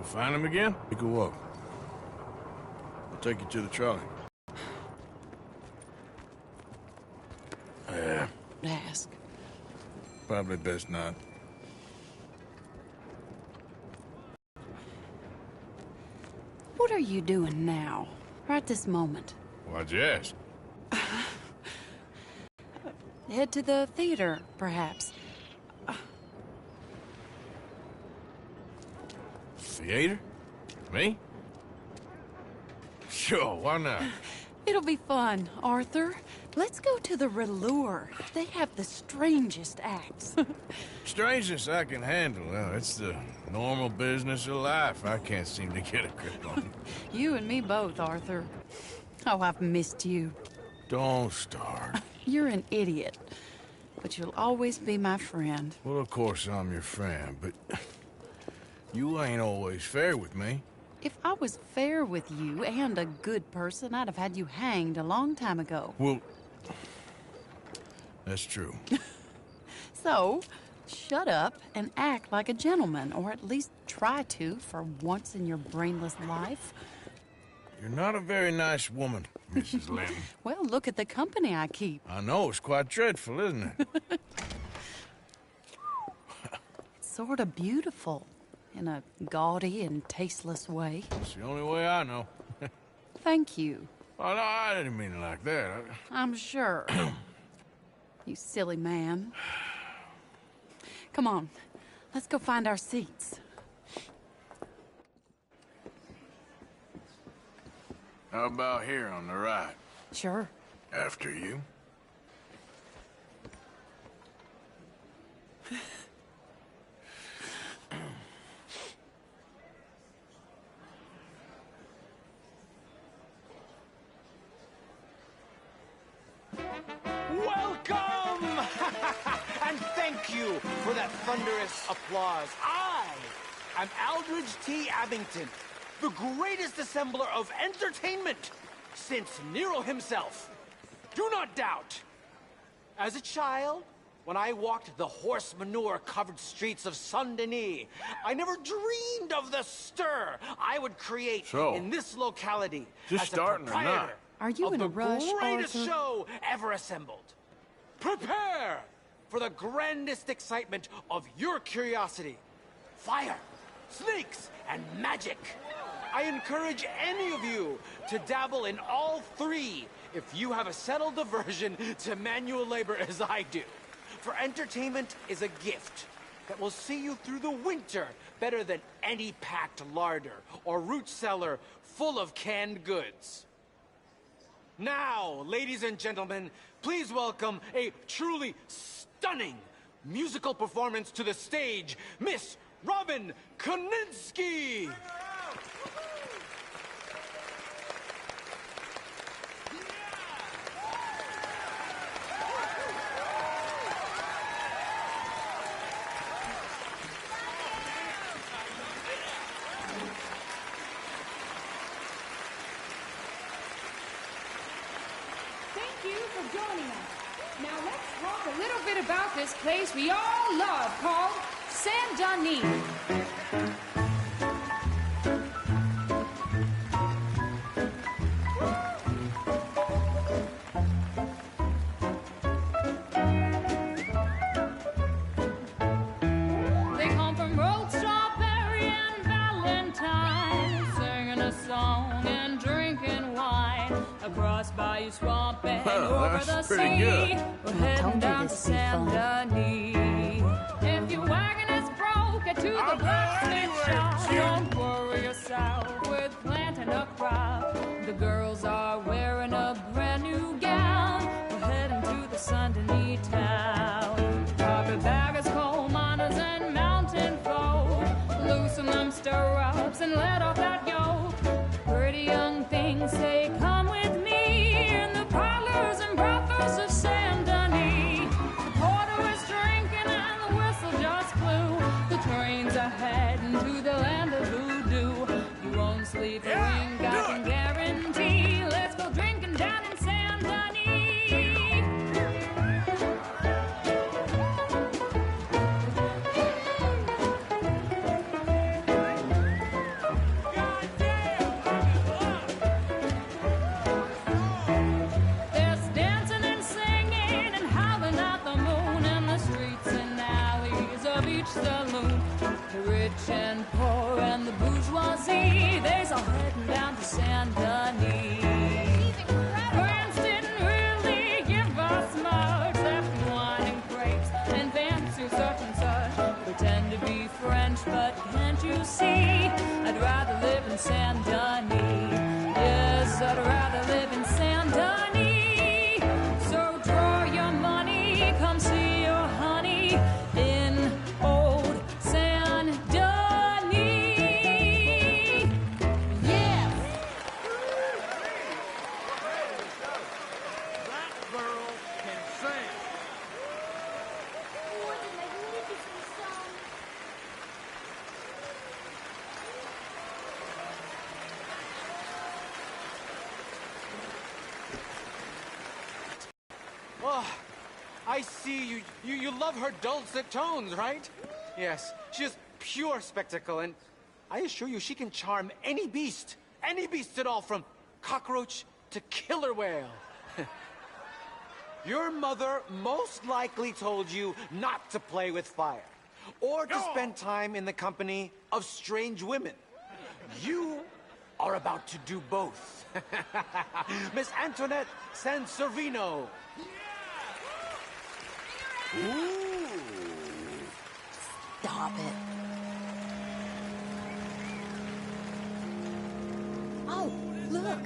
Find him again? Take a walk. I'll take you to the trolley. Ask. Probably best not. What are you doing now? Right this moment? Why'd you ask? Head to the theater, perhaps. Theater? Me? Sure, why not? It'll be fun, Arthur. Let's go to the Relure. They have the strangest acts. Strangeness I can handle. Well, it's the normal business of life. I can't seem to get a grip on. You and me both, Arthur. Oh, I've missed you. Don't start. You're an idiot. But you'll always be my friend. Well, of course I'm your friend, but you ain't always fair with me. If I was fair with you and a good person, I'd have had you hanged a long time ago. Well, that's true. So, shut up and act like a gentleman, or at least try to for once in your brainless life. You're not a very nice woman, Mrs. Lynn. Well, look at the company I keep. I know, it's quite dreadful, isn't it? It's sort of beautiful, in a gaudy and tasteless way. It's the only way I know. Thank you. Oh, no, I didn't mean it like that. I'm sure. You silly man. Come on, let's go find our seats. How about here on the right? Sure. After you. Welcome! And thank you for that thunderous applause. I am Aldridge T. Abington, the greatest assembler of entertainment since Nero himself. Do not doubt. As a child, when I walked the horse manure-covered streets of Saint-Denis, I never dreamed of the stir I would create in this locality just as a starting or not? proprietor Are you of in a the rush, greatest Arthur? show ever assembled. Prepare for the grandest excitement of your curiosity. Fire, snakes, and magic. I encourage any of you to dabble in all three if you have a settled aversion to manual labor as I do. For entertainment is a gift that will see you through the winter better than any packed larder or root cellar full of canned goods. Now, ladies and gentlemen, please welcome a truly stunning musical performance to the stage, Miss Robin Koninsky! Thank you for joining us. Now let's talk a little bit about this place we all love called Saint-Denis. They come from Road Strawberry and Valentine, singing a song and drinking wine across Bayou Swamp and over the that's sea. pretty good. We're heading Told you down to this would be fun. Saint-Denis. If your wagon is broke, get to the I'll go blacksmith anywhere, shop. Jim. Don't worry yourself with planting a crop. The girls are wearing a brand new gown. We're heading to the Saint-Denis town. Carpetbaggers, coal miners, and mountain folk. Loosen them stirrups and let off that yoke. Pretty young things say, come with me in the parlors and brothels of Saint-Denis. The porter is drinking and the whistle just blew. The trains are heading to the land of voodoo. You won't sleep a wink, I can guarantee. Let's go drinking down in Saint-Denis. I'd rather live in Saint Denis. Yes, I'd rather live in Saint Denis. So draw your money, come see your honey in old Saint Denis. Yes! That girl can sing. What a magnificent song. Oh, I see you love her dulcet tones, right? Yes, she is pure spectacle, and I assure you she can charm any beast at all, from cockroach to killer whale. Your mother most likely told you not to play with fire, or to spend time in the company of strange women. You are about to do both. Miss Antoinette Sansorino. Stop it. Oh, look.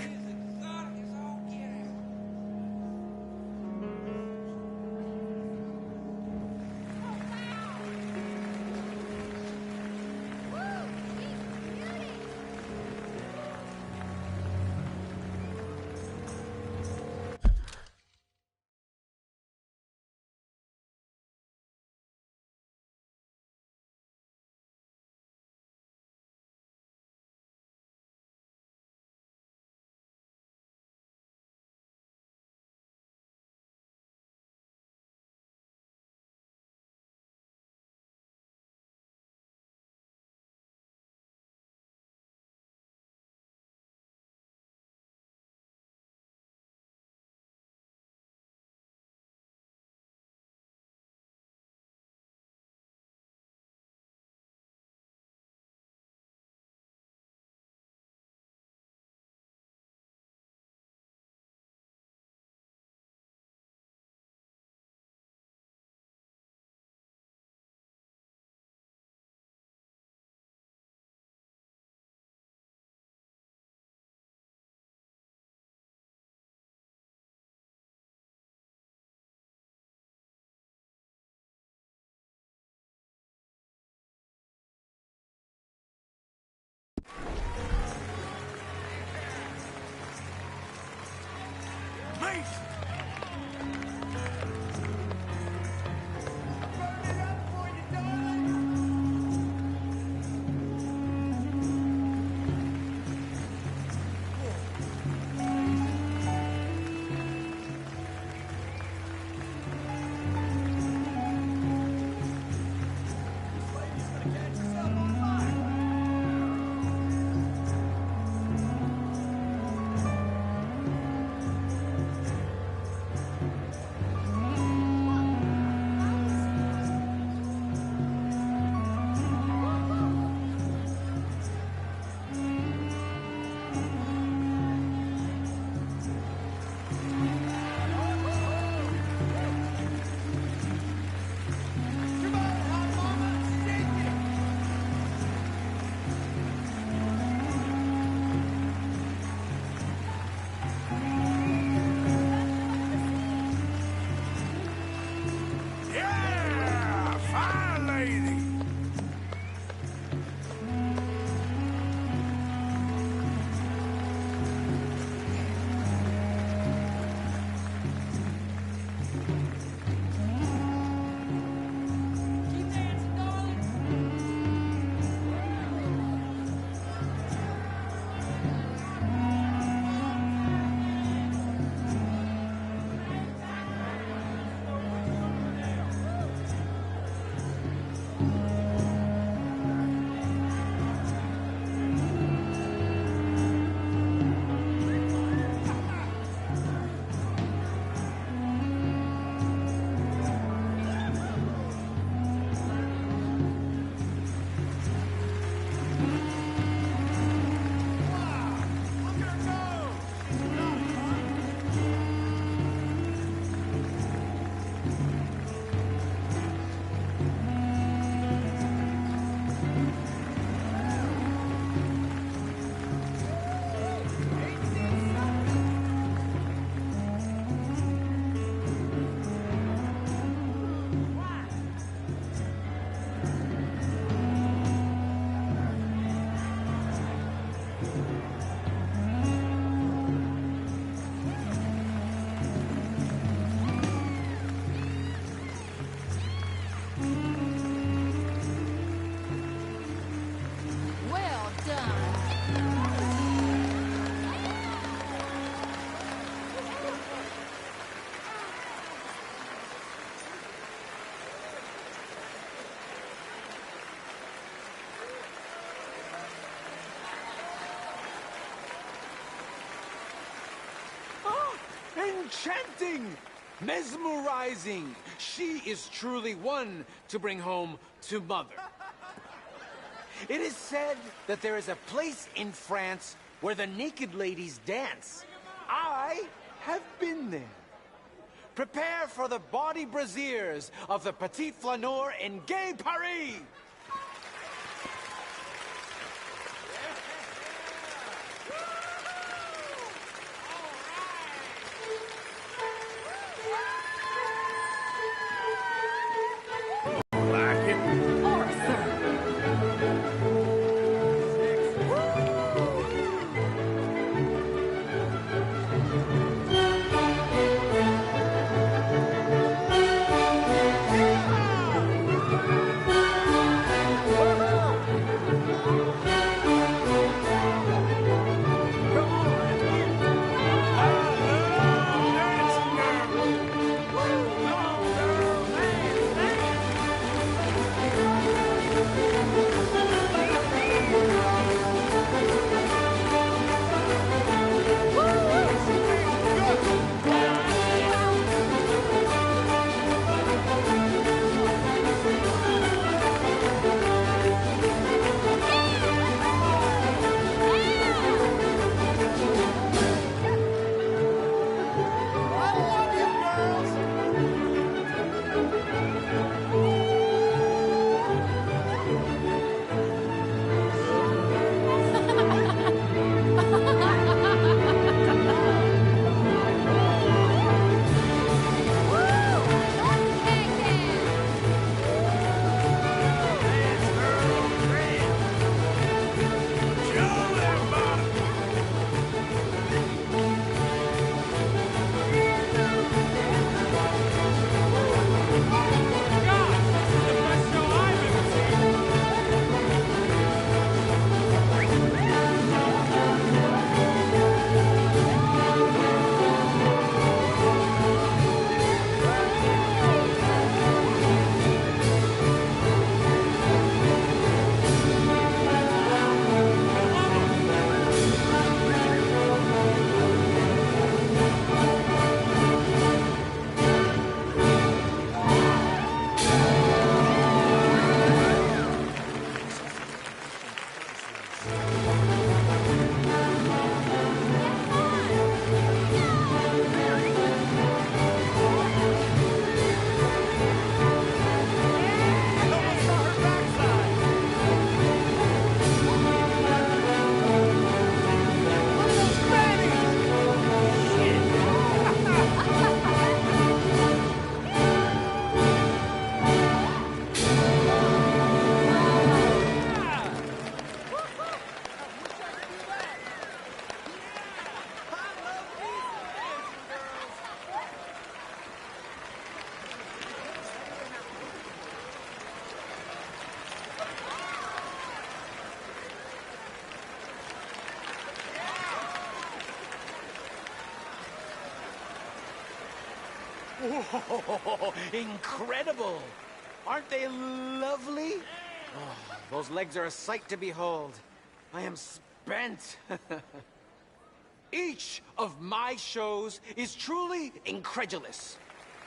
Enchanting! Mesmerizing! She is truly one to bring home to mother. It is said that there is a place in France where the naked ladies dance. I have been there. Prepare for the bawdy brasiers of the Petit Flaneur in Gay Paris! Like it? Arthur! Whoa, incredible! Aren't they lovely? Oh, those legs are a sight to behold. I am spent. Each of my shows is truly incredulous,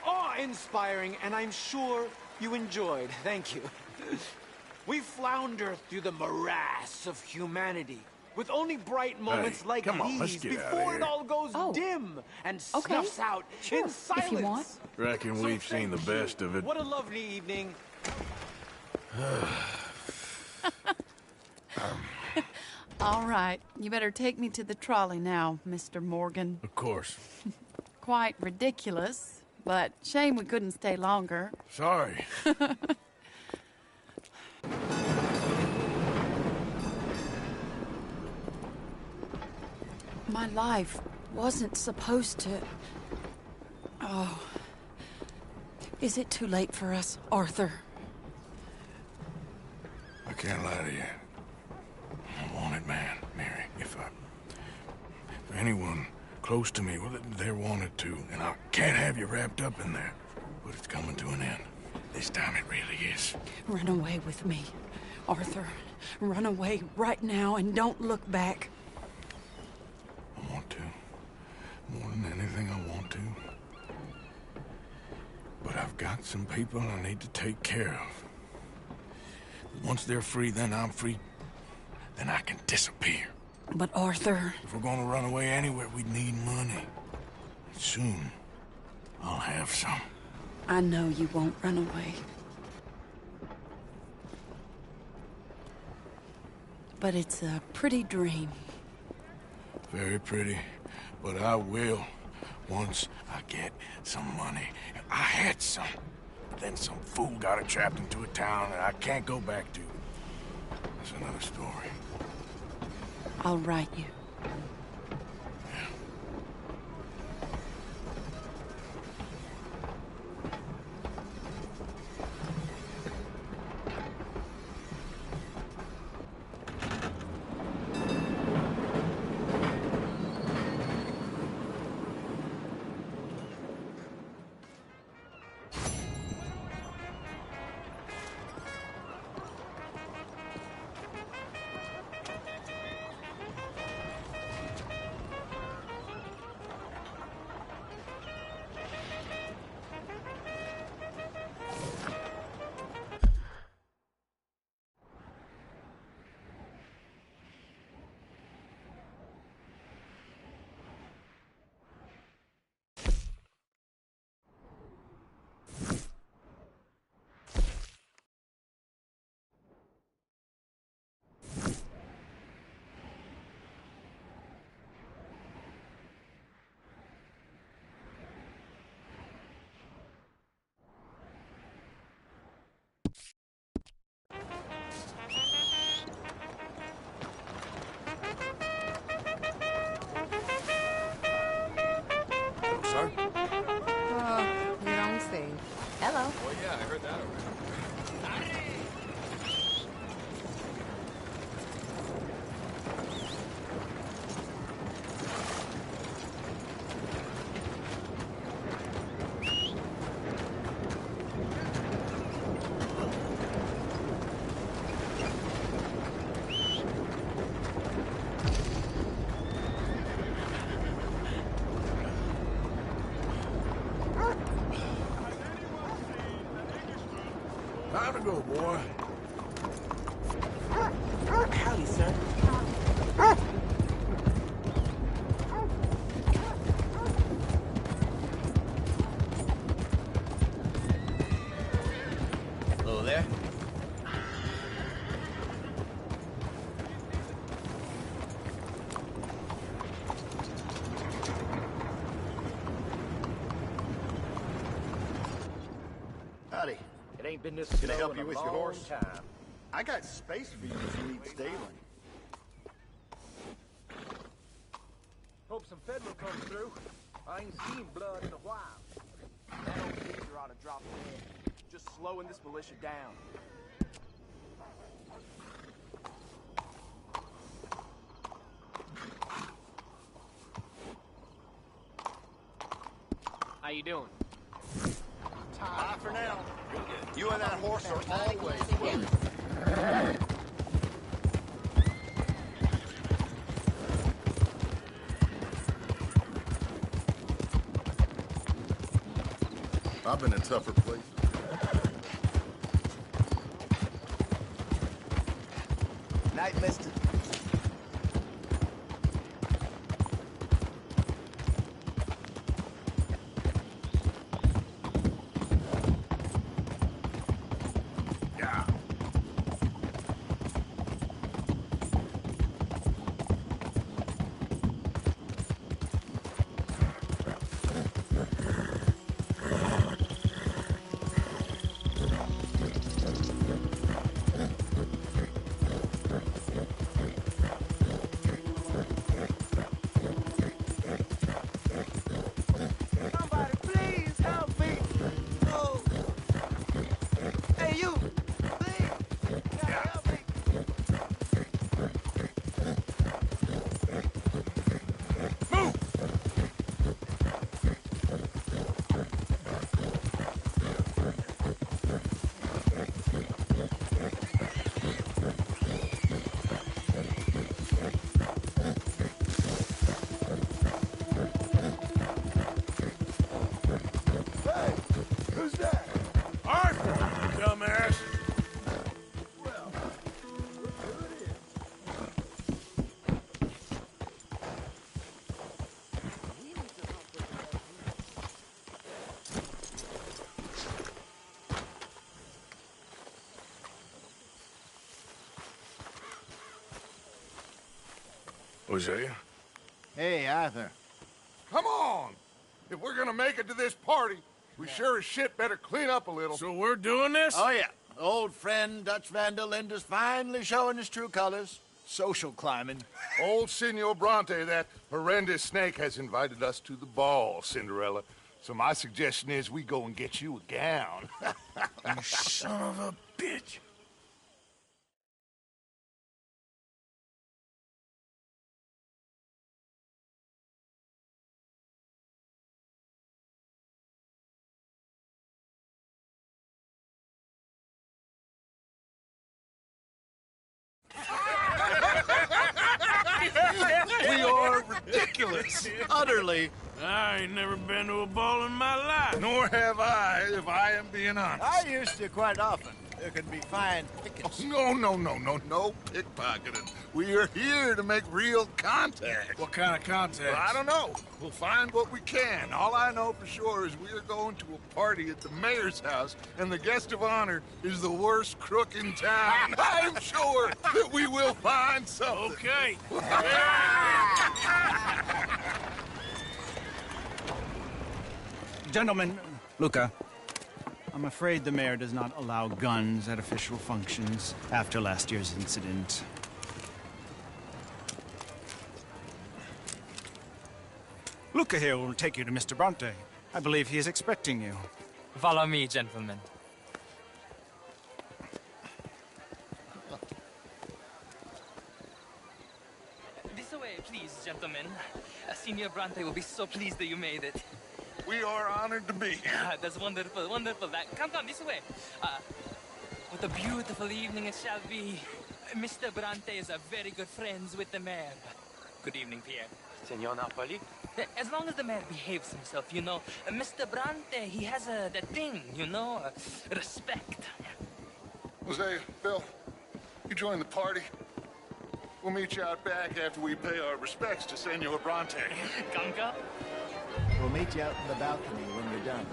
awe-inspiring, and I'm sure you enjoyed. Thank you. We flounder through the morass of humanity, with only bright moments Hey, like come on, let's these get outta before it here. all goes Oh. dim and Okay. snuffs out Sure, in silence. if you want. Reckon we've seen the thank you. best of it. What a lovely evening. All right, you better take me to the trolley now, Mr. Morgan. Of course. Quite ridiculous, but shame we couldn't stay longer. Sorry. My life wasn't supposed to... Oh. Is it too late for us, Arthur? I can't lie to you. I'm a wanted man, Mary. If anyone close to me, well, they're wanted too. And I can't have you wrapped up in there. But it's coming to an end. This time it really is. Run away with me, Arthur. Run away right now and don't look back. I want to. More than anything, I want to. I've got some people I need to take care of. Once they're free, then I'm free. Then I can disappear. But Arthur... If we're gonna run away anywhere, we need money. Soon, I'll have some. I know you won't run away. But it's a pretty dream. Very pretty, but I will once I get some money. I had some, but then some fool got it trapped into a town that I can't go back to. That's another story. I'll write you. Sir? You don't say. Hello. Well, yeah, I heard that already. Time to go, boy. Howdy, sir. Hello there. Howdy. It ain't been this Can I slow help in you a with your long horse? time. I got space for you if you need stabling. Hope some federal comes through. I ain't seen blood in a while. That old geezer ought to drop dead. Just slowing this militia down. How you doing? Bye for now. You and that horse are always welcome. I've been in tougher places. Night, mister. Hosea. Hey, Arthur. Come on! If we're gonna make it to this party, we sure as shit better clean up a little. So we're doing this? Oh, yeah. Old friend Dutch Van der Linde's finally showing his true colors. Social climbing. Old Senor Bronte, that horrendous snake, has invited us to the ball, Cinderella. So my suggestion is we go and get you a gown. You son of a bitch. We are ridiculous. Utterly. I ain't never been to a ball in my life. Nor have I, if I am being honest. I used to quite often. There can be fine pickets. No pickpocketing. We are here to make real contact. What kind of contact? Well, I don't know. We'll find what we can. All I know for sure is we are going to a party at the mayor's house, and the guest of honor is the worst crook in town. I'm sure that we will find something. Okay. Gentlemen, Luca, I'm afraid the mayor does not allow guns at official functions after last year's incident. Luca here will take you to Mr. Bronte. I believe he is expecting you. Follow me, gentlemen. This way, please, gentlemen. Senior Bronte will be so pleased that you made it. We are honored to be here. That's wonderful, wonderful. Come, this way. What a beautiful evening it shall be. Mr. Bronte is a very good friends with the mayor. Good evening, Pierre. Senor Napoli? As long as the mayor behaves himself, you know. Mr. Bronte, he has that thing, you know, respect. Hosea, Bill, you join the party. We'll meet you out back after we pay our respects to Senor Bronte. Come. We'll meet you out in the balcony when you're done.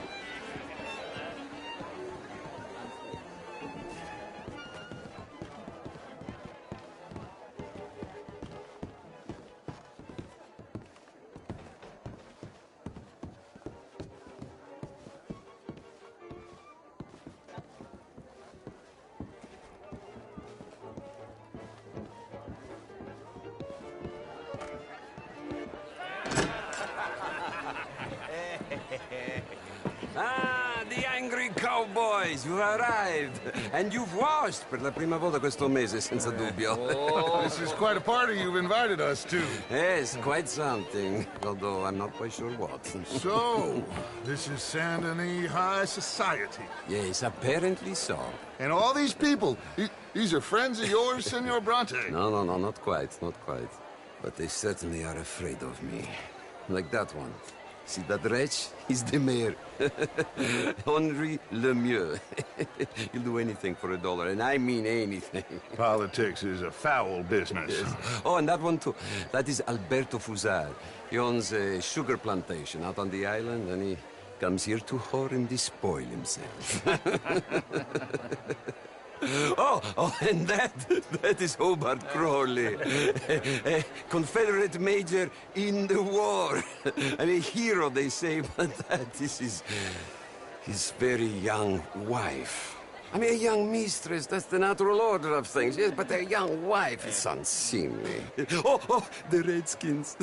Ah, the angry cowboys, you've arrived. And you've washed per la prima volta questo mese, senza dubbio. This is quite a party you've invited us to. Yes, quite something. Although I'm not quite sure what. So, this is Saint Denis High Society. Yes, apparently so. And all these people, these are friends of yours, Senor Bronte? No, not quite. But they certainly are afraid of me. Like that one. See that wretch? He's the mayor. Henri Lemieux. He'll do anything for $1, and I mean anything. Politics is a foul business. Yes. Oh, and that one too. That is Alberto Fusar. He owns a sugar plantation out on the island, and he comes here to whore and despoil himself. Oh, and that is Hobart Crawley, a Confederate major in the war. I mean, hero, they say, but that is his very young wife. I mean, a young mistress, that's the natural order of things, yes, but a young wife, it's unseemly. Oh, the Redskins.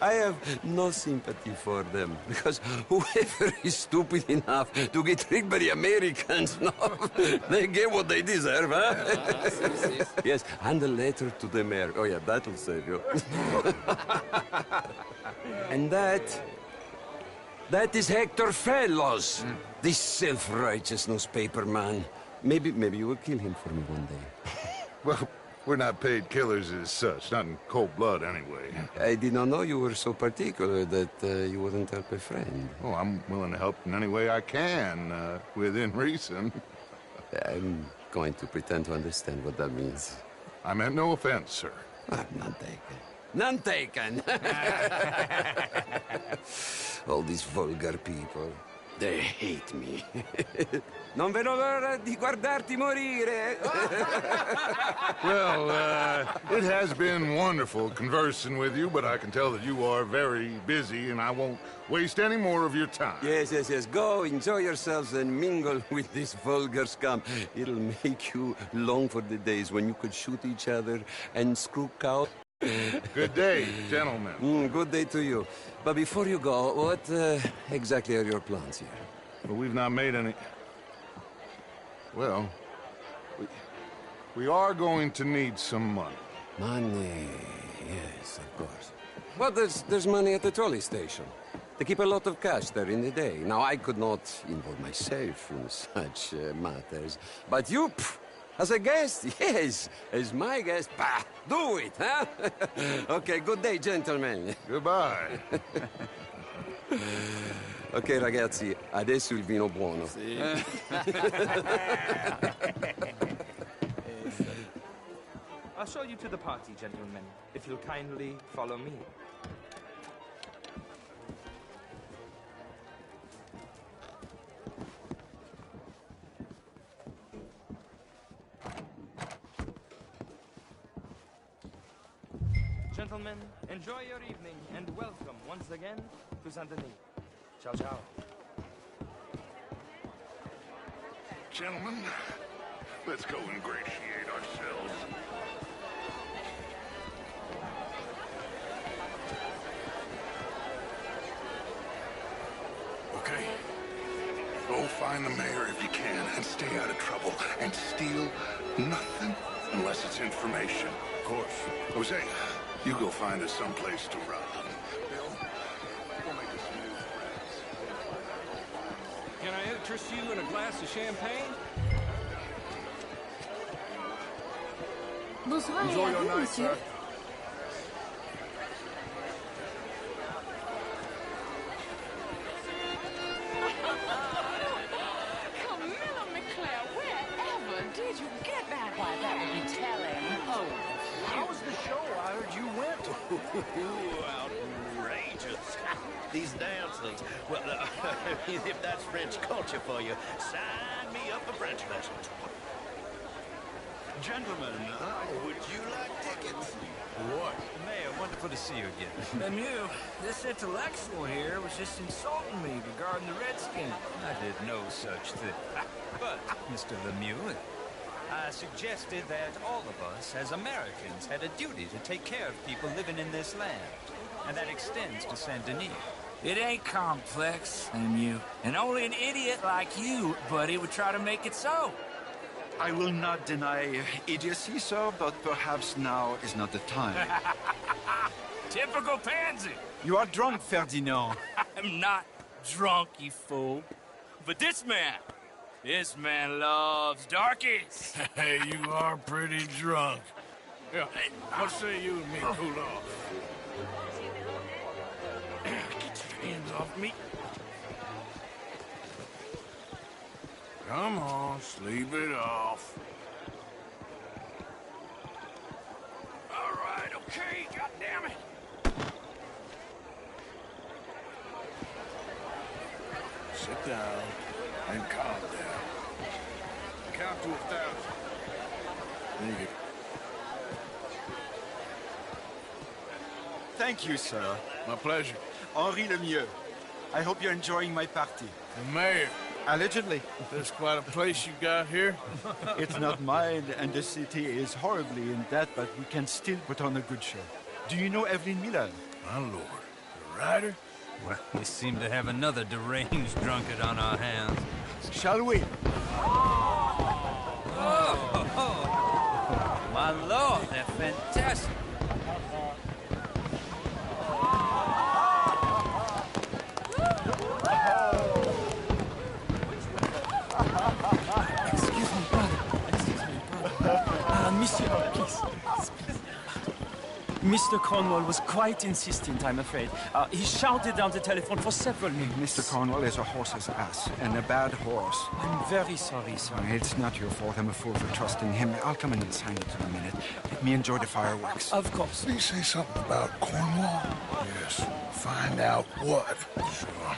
I have no sympathy for them, because whoever is stupid enough to get tricked by the Americans, no, they get what they deserve, huh? Yes, and a letter to the mayor. Oh, yeah, that'll save you. And that is Hector Fellows, this self-righteous newspaper man. Maybe you will kill him for me one day. Well, we're not paid killers as such, not in cold blood anyway. I did not know you were so particular that you wouldn't help a friend. Oh, I'm willing to help in any way I can, within reason. I'm going to pretend to understand what that means. I meant no offense, sir. None taken. None taken! All these vulgar people. They hate me. Non vedo l'ora di guardarti morire. Well, it has been wonderful conversing with you, but I can tell that you are very busy, and I won't waste any more of your time. Yes, yes, yes. Go, enjoy yourselves, and mingle with this vulgar scum. It'll make you long for the days when you could shoot each other and screw cow. Good day, gentlemen. Good day to you. But before you go, what exactly are your plans here? Well, we've not made any... Well, we are going to need some money. Money, yes, of course. Well, there's money at the trolley station. They keep a lot of cash there in the day. Now, I could not involve myself in such matters. But you, as a guest, yes, as my guest, bah, do it, huh? Okay, good day, gentlemen. Goodbye. Ok, ragazzi, adesso il vino buono. I'll show you to the party, gentlemen, if you'll kindly follow me. Gentlemen, enjoy your evening and welcome once again to Saint-Denis. Ciao, ciao. Gentlemen, let's go ingratiate ourselves. Okay. Go find the mayor if you can and stay out of trouble. And steal nothing unless it's information. Of course. Jose, you go find us someplace to rob. Bill, we'll make us new friends. Can I interest you in a glass of champagne? Bonsoir et Enjoy à your vous, night, monsieur. sir. Camilla McClare, wherever did you get that? Why, that would be telling. Oh, how was the show? I heard you went. Outrageous. These dances. Well, if that's French culture for you, sign me up for French lessons. Gentlemen, would you like tickets? What? Mayor, wonderful to see you again. Lemieux, this intellectual here was just insulting me regarding the Redskins. I did no such thing. But, Mr. Lemieux, I suggested that all of us, as Americans, had a duty to take care of people living in this land. And that extends to Saint-Denis. It ain't complex, Lemieux. And only an idiot like you, buddy, would try to make it so. I will not deny idiocy, sir, but perhaps now is not the time. Typical pansy. You are drunk, Ferdinand. I'm not drunk, you fool. But this man loves darkies. Hey, you are pretty drunk. Yeah, hey, what say you and me cool off? Get your hands off me. Come on, sleep it off. All right, okay, goddammit. Sit down and calm down. Count to 1,000. There you go. Thank you, sir. My pleasure. Henri Lemieux. I hope you're enjoying my party. The mayor. Allegedly. There's quite a place you got here. It's not mine, and the city is horribly in debt, but we can still put on a good show. Do you know Evelyn Miller? My lord. The writer? Well, we seem to have another deranged drunkard on our hands. Shall we? Oh, my lord, they're fantastic. Excuse me, brother. Monsieur, please. Mr. Cornwall was quite insistent, I'm afraid. He shouted down the telephone for several minutes. Mr. Cornwall is a horse's ass, and a bad horse. I'm very sorry, sir. It's not your fault. I'm a fool for trusting him. I'll come in and sign it in a minute. Let me enjoy the fireworks. Of course. Did he say something about Cornwall? Yes. Find out what. Sure.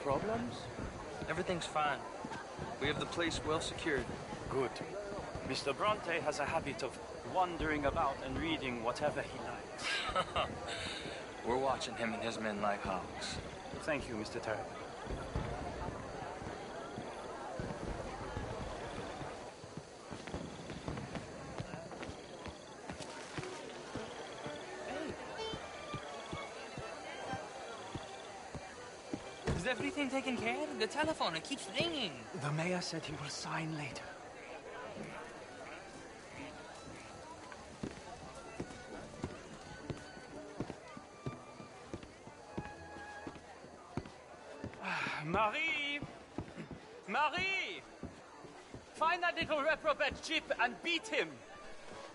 problems? Everything's fine. We have the place well secured. Good. Mr. Bronte has a habit of wandering about and reading whatever he likes. We're watching him and his men like hawks. Thank you, Mr. Turk. Is everything taken care of? The telephone, it keeps ringing. The mayor said he will sign later. Marie! Marie! Find that little reprobate Chip and beat him.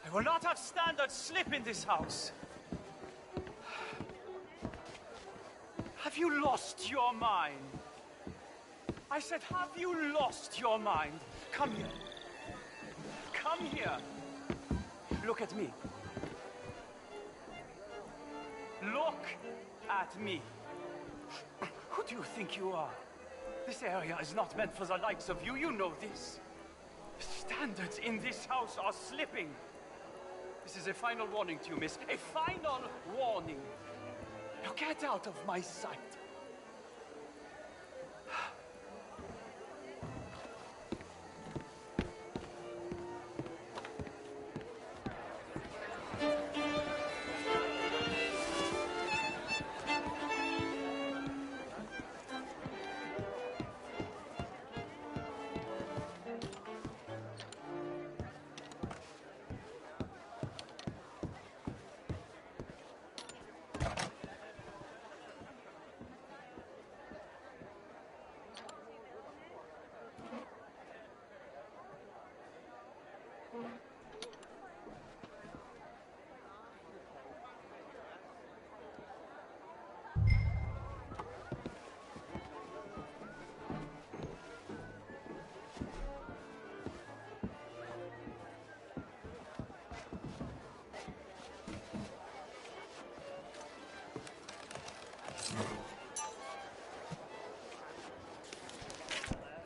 I will not have standard slip in this house. Have you lost your mind? I said, have you lost your mind? Come here. Come here. Look at me. Look at me. Who do you think you are? This area is not meant for the likes of you. You know this. The standards in this house are slipping. This is a final warning to you, miss. A final warning. Now get out of my sight.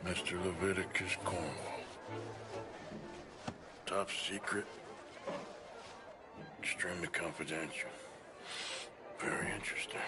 Mr. Leviticus Cornwall. Top secret. Extremely confidential. Very interesting.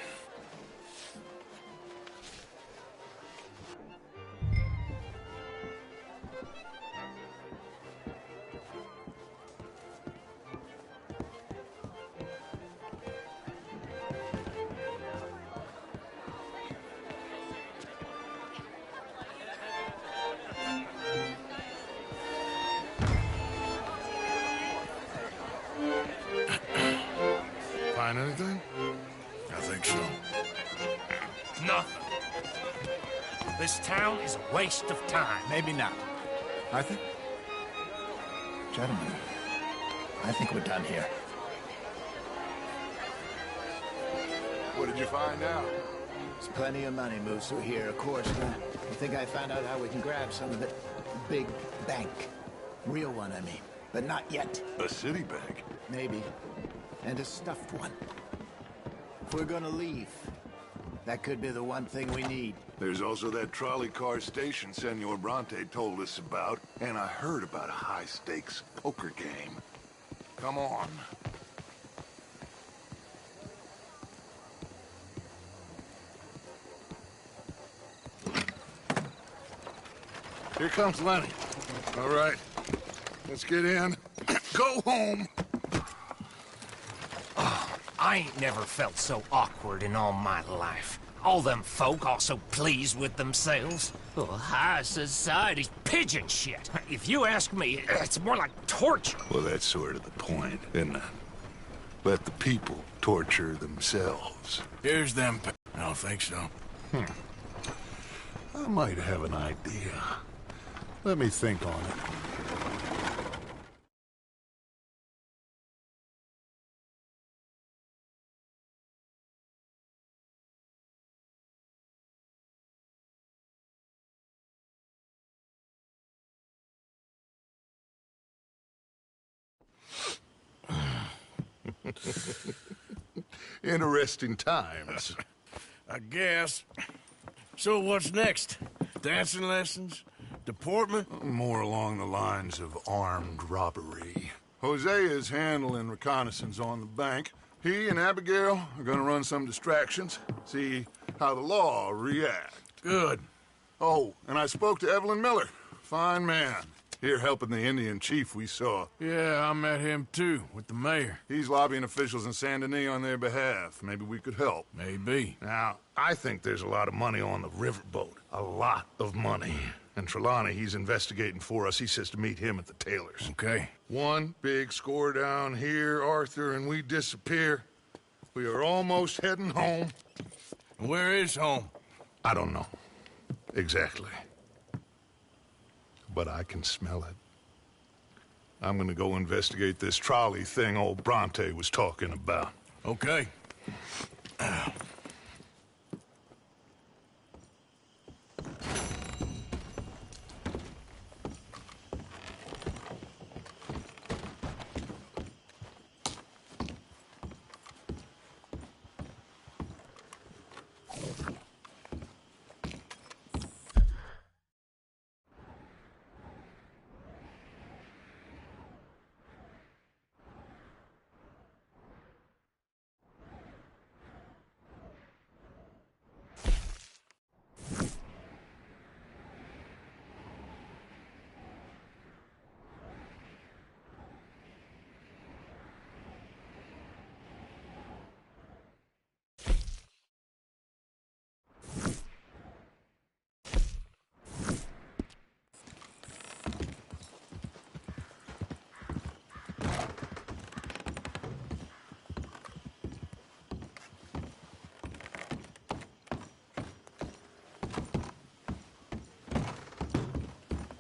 Find anything? I think so. Nothing. This town is a waste of time. Maybe not. Arthur? Gentlemen, I think we're done here. What did you find out? There's plenty of money moves through here, of course. I think I found out how we can grab some of it. Big bank. Real one, I mean. But not yet. A city bank? Maybe. And a stuffed one. If we're gonna leave, that could be the one thing we need. There's also that trolley car station Senor Bronte told us about, and I heard about a high-stakes poker game. Come on. Here comes Lenny. All right, let's get in. Go home. I ain't never felt so awkward in all my life. All them folk all so pleased with themselves. Oh, high society's pigeon shit. If you ask me, it's more like torture. Well, that's sort of the point, isn't it? Let the people torture themselves. Here's them. I don't think so. I might have an idea. Let me think on it. Interesting times. I guess. So what's next? Dancing lessons? Deportment? More along the lines of armed robbery. Hosea is handling reconnaissance on the bank. He and Abigail are gonna run some distractions, see how the law reacts. Good. Oh, and I spoke to Evelyn Miller. Fine man. Here helping the Indian chief we saw. Yeah, I met him too, with the mayor. He's lobbying officials in Saint Denis on their behalf. Maybe we could help. Maybe. Now, I think there's a lot of money on the riverboat. A lot of money. And Trelawney, he's investigating for us. He says to meet him at the Taylor's. Okay. One big score down here, Arthur, and we disappear. We are almost heading home. Where is home? I don't know. Exactly. But I can smell it. I'm gonna go investigate this trolley thing old Bronte was talking about. Okay.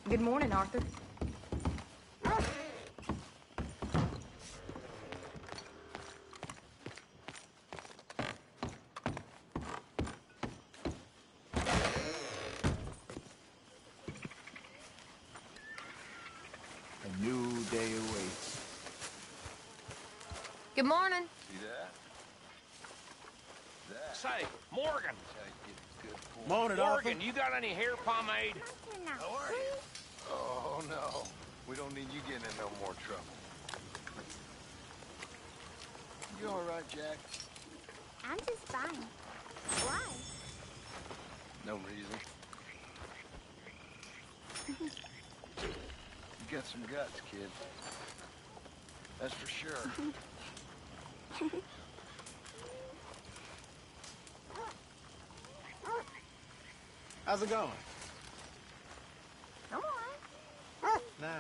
Good morning, Arthur. A new day awaits. Good morning. See that? Say, Morgan. Morning, Morgan, Arthur. you got any hair pomade? How are you? Oh, no. We don't need you getting in no more trouble. You all right, Jack? I'm just fine. Why? No reason. You got some guts, kid. That's for sure. How's it going? Come on. Nice.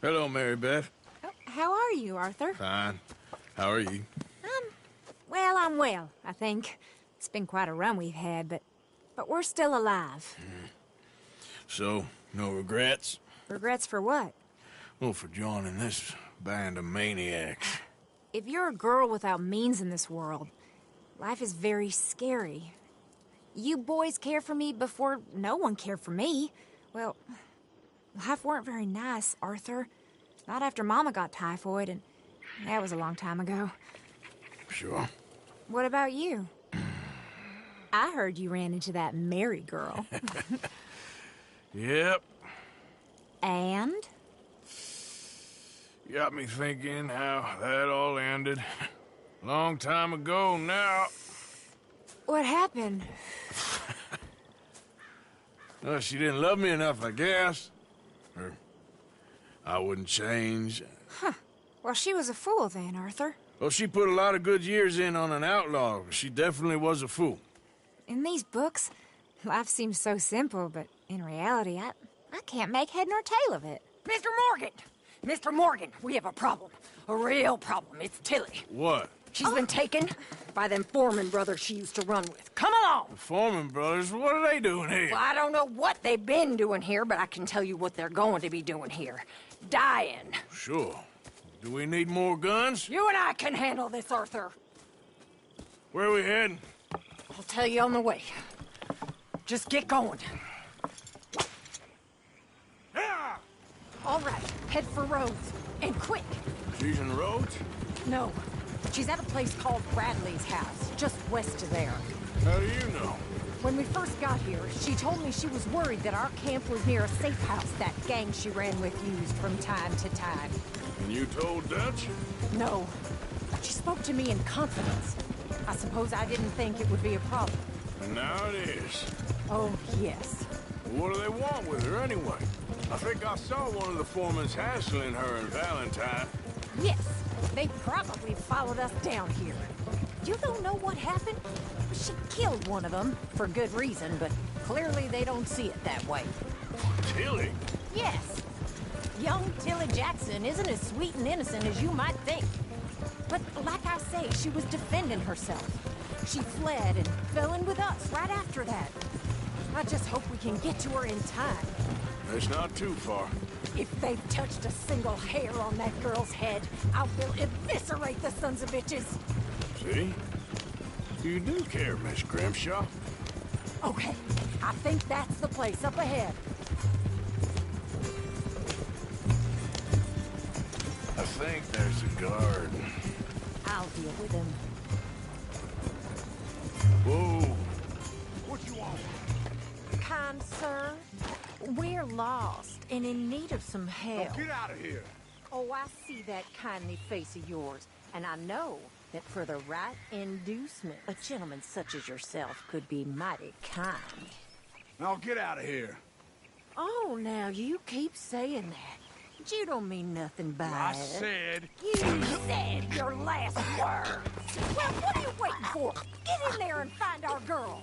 Hello, Mary Beth. Oh, how are you, Arthur? Fine. How are you? Well, I'm well, I think. It's been quite a run we've had, but we're still alive. So, no regrets? Regrets for what? Well, for joining this band of maniacs. If you're a girl without means in this world, life is very scary. You boys cared for me before no one cared for me. Well, life weren't very nice, Arthur. Not after Mama got typhoid, and that was a long time ago. Sure. What about you? I heard you ran into that Mary girl. Yep. And? Got me thinking how that all ended. Long time ago now. What happened? Well, she didn't love me enough, I guess. Or I wouldn't change. Huh. Well, she was a fool then, Arthur. Well, she put a lot of good years in on an outlaw. She definitely was a fool. In these books, life seems so simple, but in reality, I can't make head nor tail of it. Mr. Morgan! Mr. Morgan, we have a problem. A real problem. It's Tilly. What? She's been taken by them Foreman brothers she used to run with. Come along! The Foreman brothers? What are they doing here? Well, I don't know what they've been doing here, but I can tell you what they're going to be doing here. Dying. Sure. Do we need more guns? You and I can handle this, Arthur. Where are we heading? I'll tell you on the way. Just get going. Yeah! All right, head for Rhodes. And quick. She's in Rhodes? No, She's at a place called Bradley's house, just west of there. How do you know? When we first got here, she told me she was worried that our camp was near a safe house that gang she ran with used from time to time. And you told Dutch? No. She spoke to me in confidence. I suppose I didn't think it would be a problem. And now it is. Oh, yes. What do they want with her anyway? I think I saw one of the foremans hassling her and Valentine. Yes. They probably followed us down here. You don't know what happened? She killed one of them, for good reason, but clearly they don't see it that way. Tilly? Yes. Young Tilly Jackson isn't as sweet and innocent as you might think. But like I say, she was defending herself. She fled and fell in with us right after that. I just hope we can get to her in time. It's not too far. If they've touched a single hair on that girl's head, I will eviscerate the sons of bitches. See? You do care, Miss Grimshaw. Okay, I think that's the place up ahead. I think there's a guard. I'll deal with him. Whoa. What you want? Kind sir, we're lost and in need of some help. Oh, get out of here. Oh, I see that kindly face of yours, and I know that for the right inducement, a gentleman such as yourself could be mighty kind. Now get out of here. Oh, now you keep saying that. But you don't mean nothing by I it. said... You said your last words. Well, what are you waiting for? Get in there and find our girl.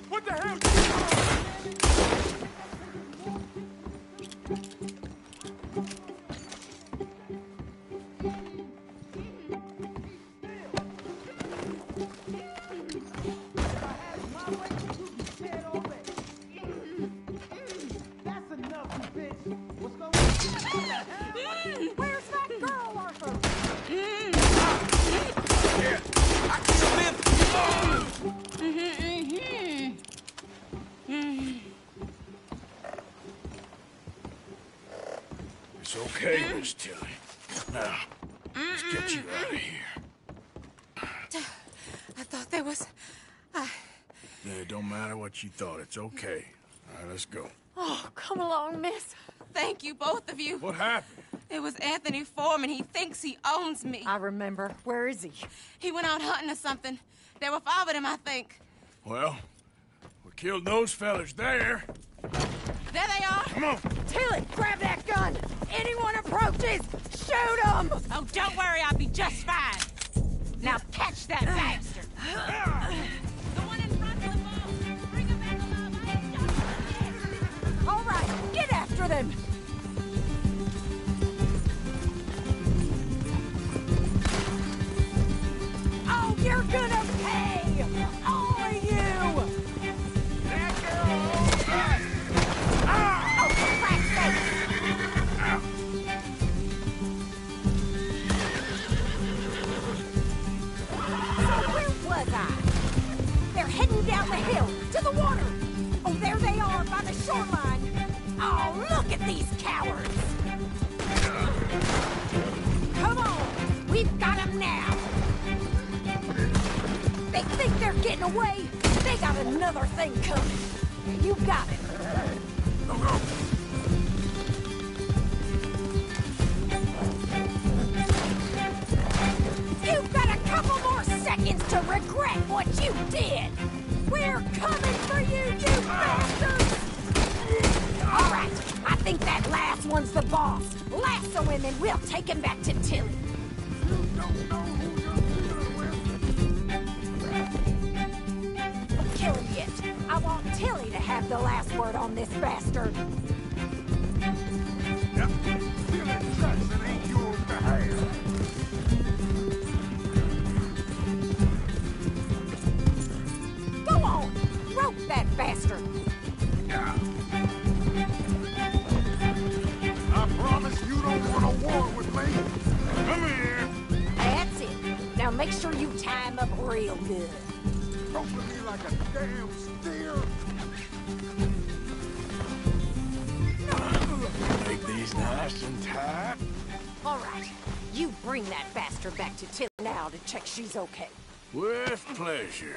What the hell? Where's that girl, Arthur? It's okay, Miss Tilly. Now, let's get you out of here. I thought there was... It don't matter what you thought. It's okay. All right, let's go. Oh, come along, miss. Thank you, both of you. What happened? It was Anthony Foreman. He thinks he owns me. I remember. Where is he? He went out hunting or something. There were 5 of them, I think. Well, we killed those fellas there. There they are. Come on. Tilly, grab that gun. Anyone approaches, shoot them. Oh, don't worry. I'll be just fine. Now catch that bastard. The one in front of the boat. Bring him back alive. I ain't done. All right, get after them. Oh, you're gonna pay! All of you! That girl! Oh, for crack's sake! So where was I? They're heading down the hill, to the water! Oh, there they are, by the shoreline! Oh, look at these cowards! Come on! We've got them now! They think they're getting away? They got another thing coming. You got it. Go, go. You've got a couple more seconds to regret what you did. We're coming for you, you bastards! All right, I think that last one's the boss. Lasso him and we'll take him back to Tilly. Kill him yet. I want Tilly to have the last word on this bastard. Yep. Tilly Jackson ain't yours to have. Go on, rope that bastard. Yeah. I promise you don't want a war with me. make sure you tie him up real good. Roping me like a damn steer. Make these nice and tight. All right, you bring that bastard back to Tilly now to check she's okay. With pleasure.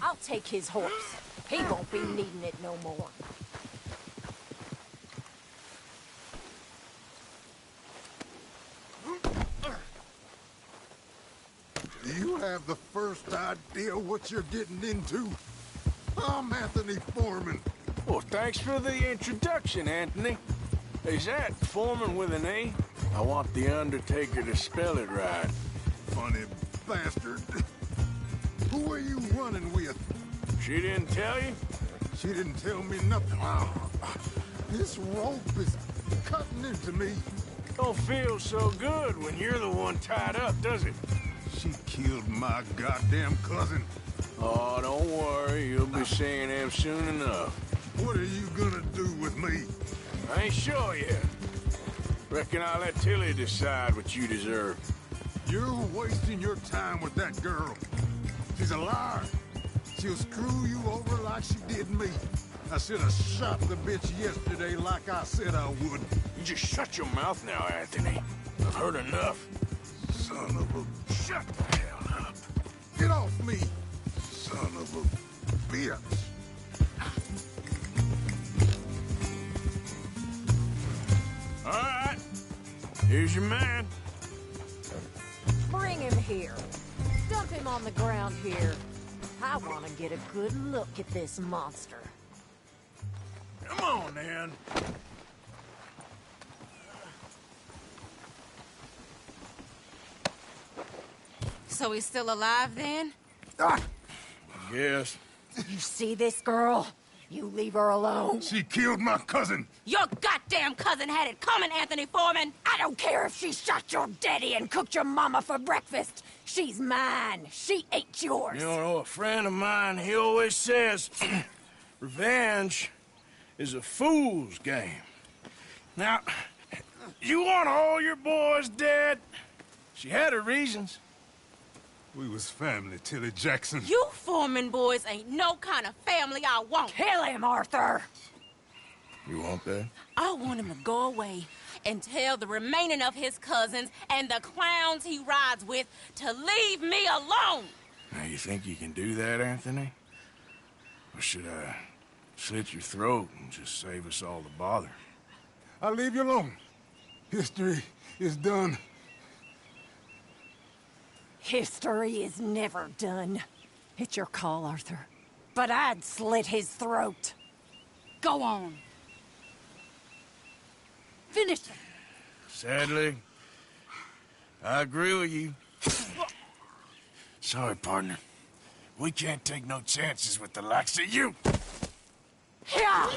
I'll take his horse. He won't be needing it no more. Do you have the first idea what you're getting into? I'm Anthony Foreman. Well, thanks for the introduction, Anthony. Is that Foreman with an A? I want the Undertaker to spell it right. Funny bastard. Who are you running with? She didn't tell you? She didn't tell me nothing. This rope is cutting into me. Don't feel so good when you're the one tied up, does it? She killed my goddamn cousin. Oh, don't worry. You'll be seeing him soon enough. What are you gonna do with me? I ain't sure yet. Reckon I'll let Tilly decide what you deserve. You're wasting your time with that girl. She's a liar. She'll screw you over like she did me. I should have shot the bitch yesterday like I said I would. You just shut your mouth now, Anthony. I've heard enough. Son of a... Shut the hell up. Get off me, son of a bitch. All right. Here's your man. Bring him here. Dump him on the ground here. I want to get a good look at this monster. Come on, then. So he's still alive then? Yes. You see this girl? You leave her alone. She killed my cousin. Your goddamn cousin had it coming, Anthony Foreman! I don't care if she shot your daddy and cooked your mama for breakfast. She's mine. She ain't yours. You know, a friend of mine, he always says, revenge is a fool's game. Now, you want all your boys dead? She had her reasons. We was family, Tilly Jackson. You Foreman boys ain't no kind of family I want. Kill him, Arthur! You want that? I want him to go away and tell the remaining of his cousins and the clowns he rides with to leave me alone. Now, you think you can do that, Anthony? Or should I slit your throat and just save us all the bother? I'll leave you alone. History is done. History is never done. It's your call, Arthur. But I'd slit his throat. Go on. Finish him. Sadly, I agree with you. Sorry, partner. We can't take no chances with the likes of you. Yeah!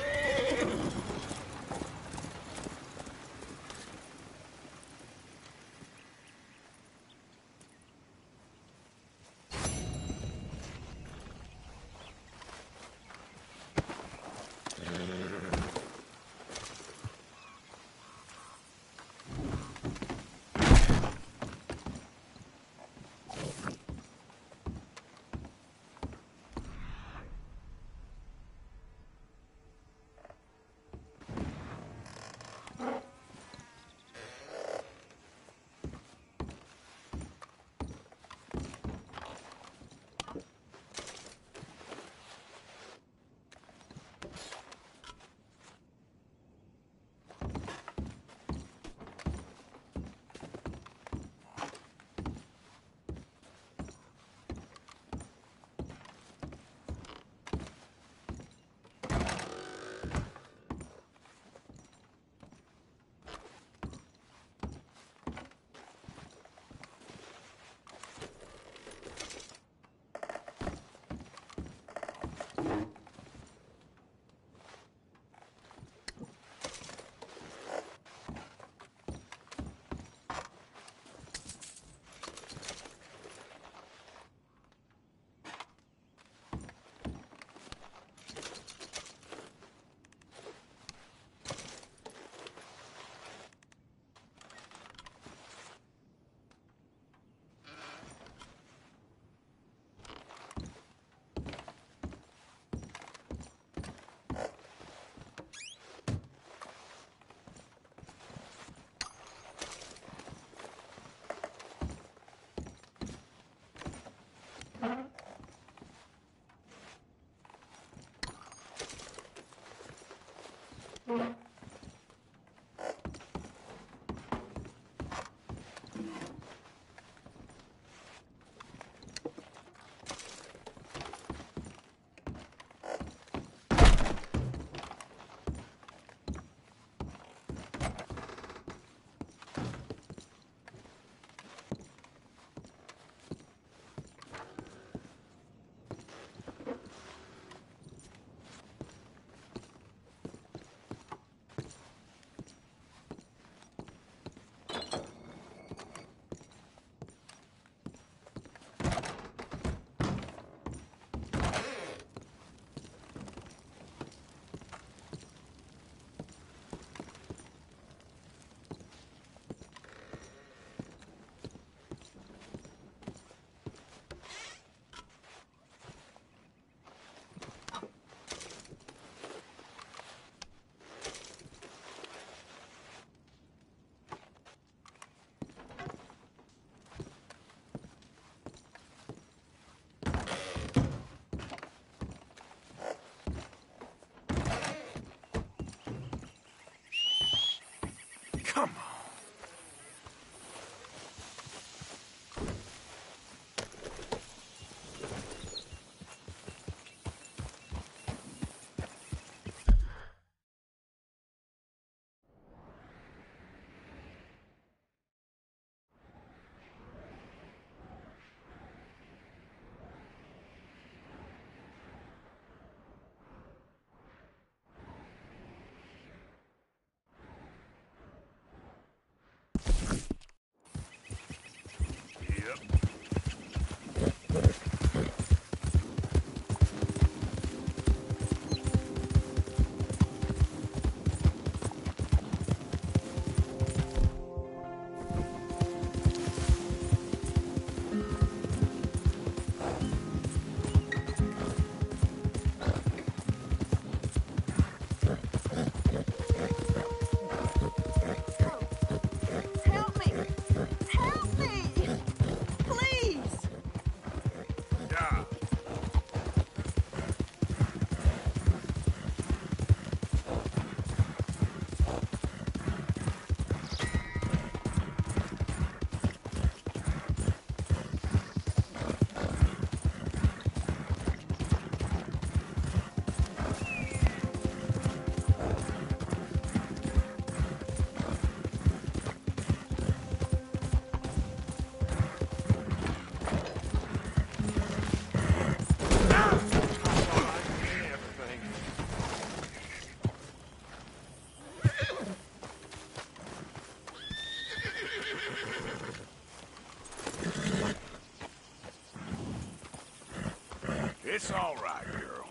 Come on. It's all right, girl.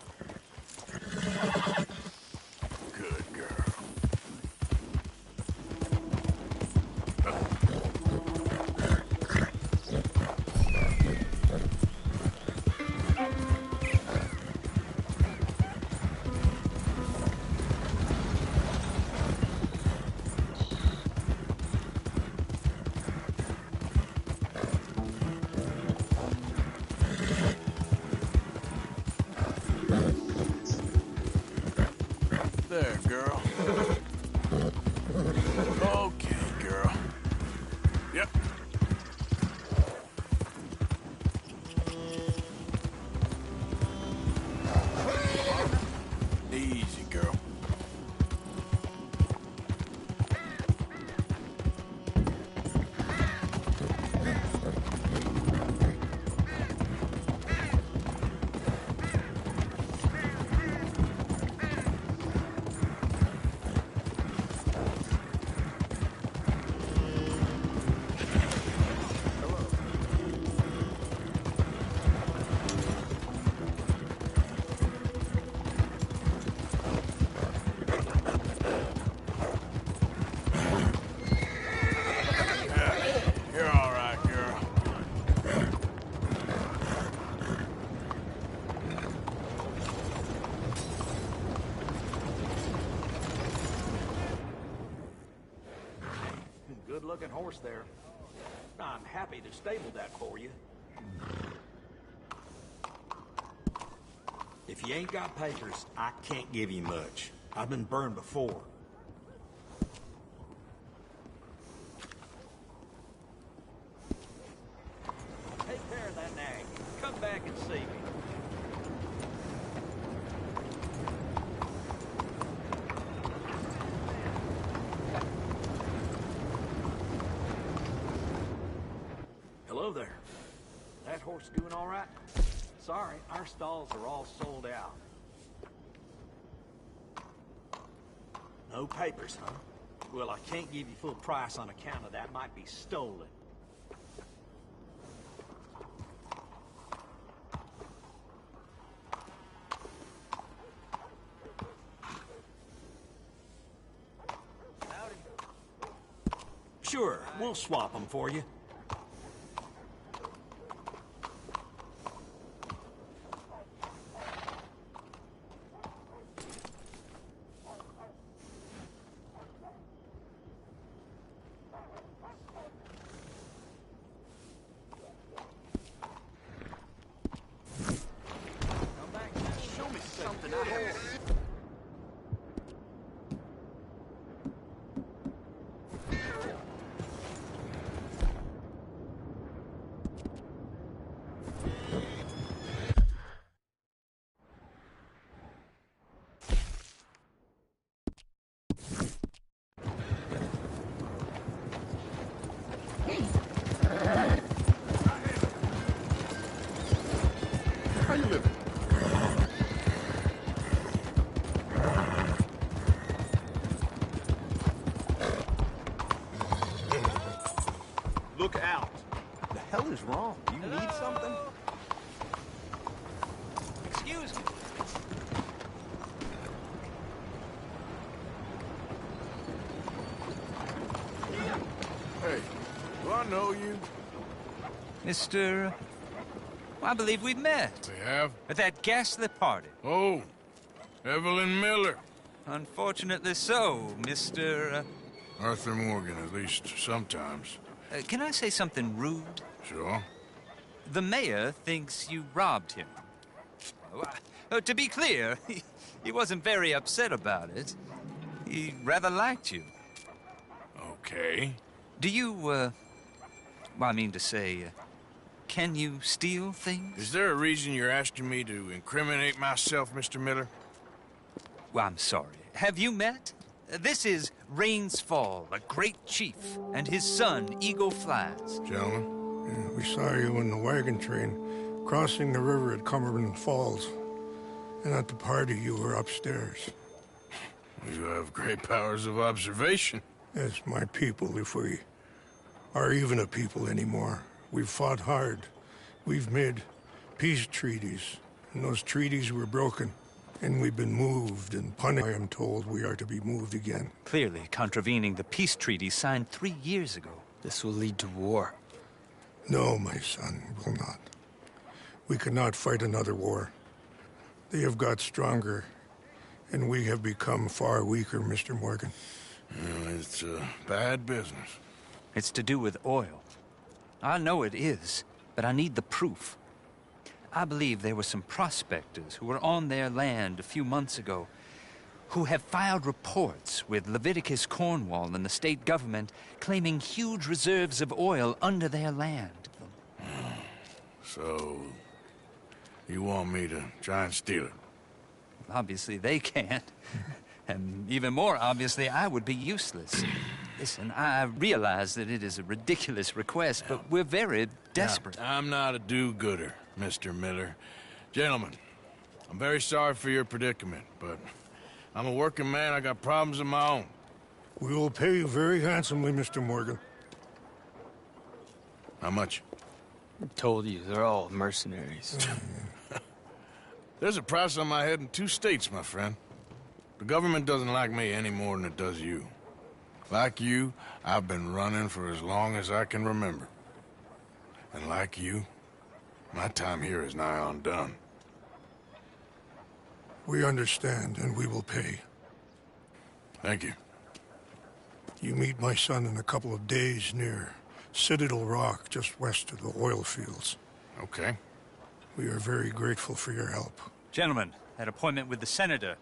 Good girl. There, girl. Okay, girl. Yep. Easy, girl. You're all right, girl. Good-looking horse there. I'm happy to stable that for you. If you ain't got papers, I can't give you much. I've been burned before. Take care of that nag. Come back and see me. Hello there. That horse doing all right? Sorry, our stalls are all sold out. No papers, huh? Well, I can't give you full price on account of that. Might be stolen. Sure, we'll swap them for you. Something's wrong. Do you need something? Excuse me. Hey, do I know you? Mr. I believe we met. We have? At that ghastly party. Oh, Evelyn Miller. Unfortunately so, Mr. Arthur Morgan, at least sometimes. Can I say something rude? Sure. The mayor thinks you robbed him. To be clear, he wasn't very upset about it. He rather liked you. Okay. Do you, well, I mean to say, can you steal things? Is there a reason you're asking me to incriminate myself, Mr. Miller? Well, I'm sorry. Have you met? This is Rains Fall, a great chief, and his son, Eagle Flies. Gentlemen? Yeah, we saw you in the wagon train crossing the river at Cumberland Falls. And at the party, you were upstairs. You have great powers of observation. Yes, my people, if we are even a people anymore. We've fought hard. We've made peace treaties, and those treaties were broken. And we've been moved and punished. I am told we are to be moved again. Clearly contravening the peace treaty signed 3 years ago. This will lead to war. No, my son, it will not. We cannot fight another war. They have got stronger, and we have become far weaker, Mr. Morgan. It's bad business. It's to do with oil. I know it is, but I need the proof. I believe there were some prospectors who were on their land a few months ago who have filed reports with Leviticus Cornwall and the state government claiming huge reserves of oil under their land. So, you want me to try and steal it? Obviously they can't. And even more obviously, I would be useless. Listen, I realize that it is a ridiculous request, but we're very desperate. Now, I'm not a do-gooder, Mr. Miller. Gentlemen, I'm very sorry for your predicament, but I'm a working man. I got problems of my own. We will pay you very handsomely, Mr. Morgan. How much? I told you, they're all mercenaries. There's a price on my head in 2 states, my friend. The government doesn't like me any more than it does you. Like you, I've been running for as long as I can remember. And like you, my time here is nigh undone. We understand, and we will pay. Thank you. You meet my son in a couple of days near Citadel Rock, just west of the oil fields. Okay. We are very grateful for your help. Gentlemen, that appointment with the senator.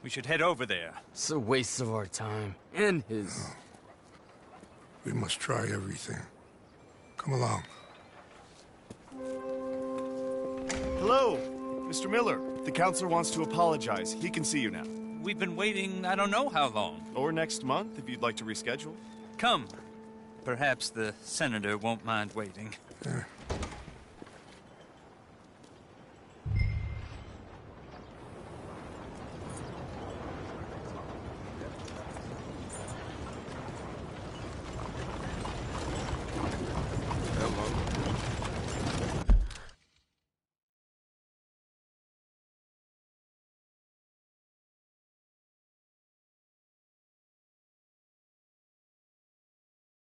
We should head over there. It's a waste of our time. And his. Oh. We must try everything. Come along. Hello, Mr. Miller. The counselor wants to apologize. He can see you now. We've been waiting I don't know how long. Or next month, if you'd like to reschedule. Come. Perhaps the senator won't mind waiting.